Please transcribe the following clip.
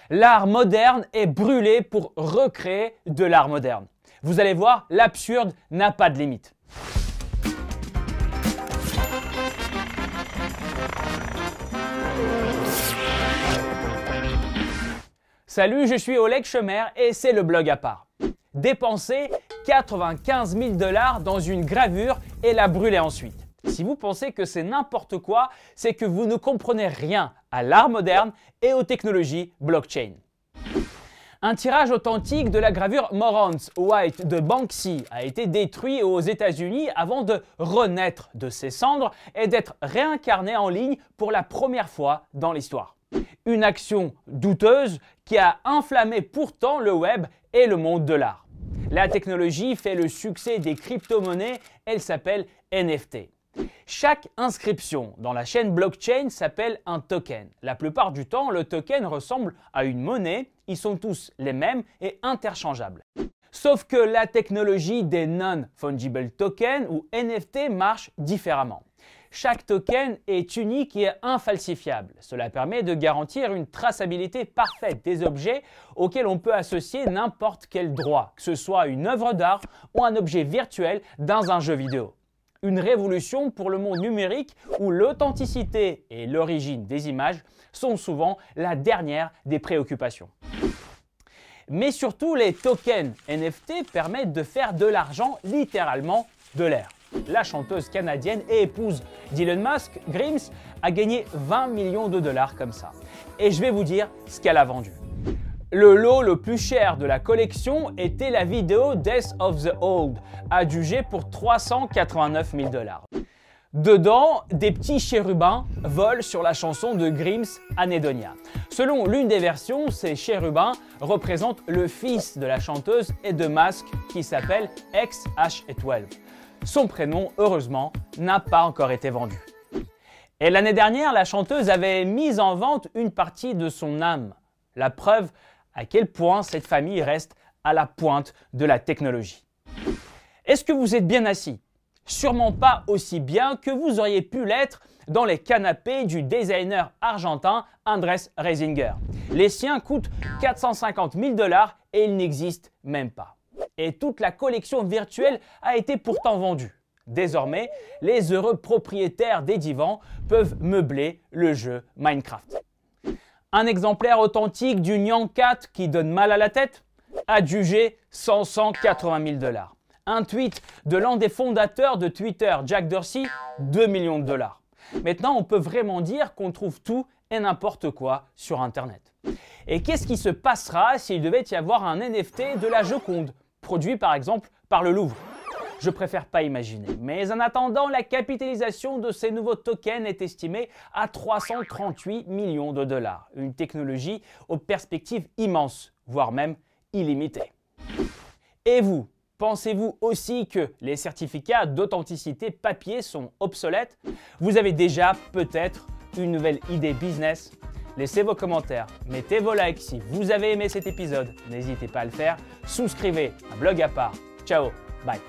L'art moderne est brûlé pour recréer de l'art moderne. Vous allez voir, l'absurde n'a pas de limite. Salut, je suis Oleg Chemer et c'est le blog à part. Dépenser 95 000 $ dans une gravure et la brûler ensuite. Si vous pensez que c'est n'importe quoi, c'est que vous ne comprenez rien à l'art moderne et aux technologies blockchain. Un tirage authentique de la gravure Morant's White de Banksy a été détruit aux États-Unis avant de renaître de ses cendres et d'être réincarné en ligne pour la première fois dans l'histoire. Une action douteuse qui a inflammé pourtant le web et le monde de l'art. La technologie fait le succès des crypto-monnaies, elle s'appelle NFT. Chaque inscription dans la chaîne blockchain s'appelle un token. La plupart du temps, le token ressemble à une monnaie, ils sont tous les mêmes et interchangeables. Sauf que la technologie des non-fungible tokens ou NFT marche différemment. Chaque token est unique et infalsifiable. Cela permet de garantir une traçabilité parfaite des objets auxquels on peut associer n'importe quel droit, que ce soit une œuvre d'art ou un objet virtuel dans un jeu vidéo. Une révolution pour le monde numérique où l'authenticité et l'origine des images sont souvent la dernière des préoccupations. Mais surtout, les tokens NFT permettent de faire de l'argent littéralement de l'air. La chanteuse canadienne et épouse d'Elon Musk, Grimes, a gagné 20 millions de $ comme ça. Et je vais vous dire ce qu'elle a vendu. Le lot le plus cher de la collection était la vidéo Death of the Old, adjugée pour 389 000 $. Dedans, des petits chérubins volent sur la chanson de Grimes, Anedonia. Selon l'une des versions, ces chérubins représentent le fils de la chanteuse et de Musk qui s'appelle XH12. Son prénom, heureusement, n'a pas encore été vendu. Et l'année dernière, la chanteuse avait mis en vente une partie de son âme. La preuve à quel point cette famille reste à la pointe de la technologie. Est-ce que vous êtes bien assis? Sûrement pas aussi bien que vous auriez pu l'être dans les canapés du designer argentin Andrés Reisinger. Les siens coûtent 450 000 $ et ils n'existent même pas. Et toute la collection virtuelle a été pourtant vendue. Désormais, les heureux propriétaires des divans peuvent meubler le jeu Minecraft. Un exemplaire authentique du Nyan Cat qui donne mal à la tête, adjugé 180 000 $. Un tweet de l'un des fondateurs de Twitter, Jack Dorsey, 2 millions de $. Maintenant, on peut vraiment dire qu'on trouve tout et n'importe quoi sur Internet. Et qu'est-ce qui se passera s'il devait y avoir un NFT de la Joconde, produit par exemple par le Louvre? Je préfère pas imaginer. Mais en attendant, la capitalisation de ces nouveaux tokens est estimée à 338 millions de $. Une technologie aux perspectives immenses, voire même illimitées. Et vous, pensez-vous aussi que les certificats d'authenticité papier sont obsolètes? Vous avez déjà peut-être une nouvelle idée business? Laissez vos commentaires, mettez vos likes si vous avez aimé cet épisode. N'hésitez pas à le faire. Souscrivez à Blog à part. Ciao, bye.